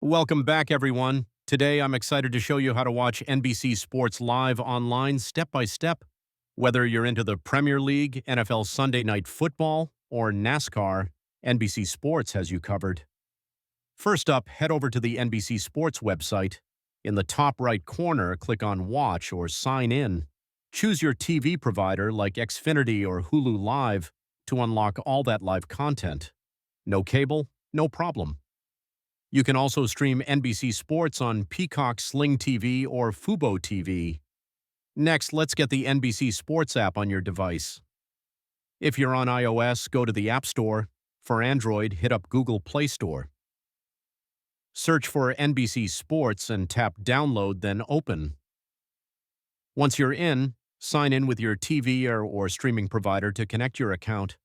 Welcome back, everyone. Today, I'm excited to show you how to watch NBC Sports live online step by step. Whether you're into the Premier League, NFL Sunday Night Football, or NASCAR, NBC Sports has you covered. First up, head over to the NBC Sports website. In the top right corner, click on Watch or Sign In. Choose your TV provider like Xfinity or Hulu Live to unlock all that live content. No cable? No problem. You can also stream NBC Sports on Peacock Sling TV or Fubo TV. Next, let's get the NBC Sports app on your device. If you're on iOS, go to the App Store. For Android, hit up Google Play Store. Search for NBC Sports and tap Download, then Open. Once you're in, sign in with your TV or streaming provider to connect your account.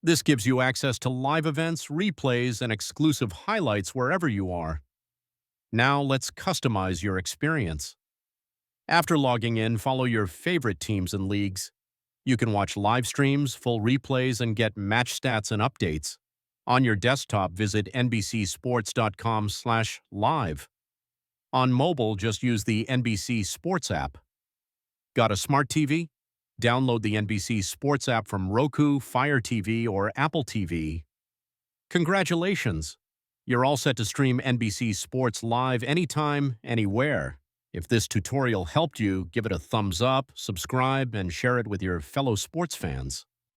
This gives you access to live events, replays, and exclusive highlights wherever you are. Now let's customize your experience. After logging in, follow your favorite teams and leagues. You can watch live streams, full replays, and get match stats and updates. On your desktop, visit nbcsports.com/live. On mobile, just use the NBC Sports app. Got a smart TV? Download the NBC Sports app from Roku, Fire TV, or Apple TV. Congratulations! You're all set to stream NBC Sports live anytime, anywhere. If this tutorial helped you, give it a thumbs up, subscribe, and share it with your fellow sports fans.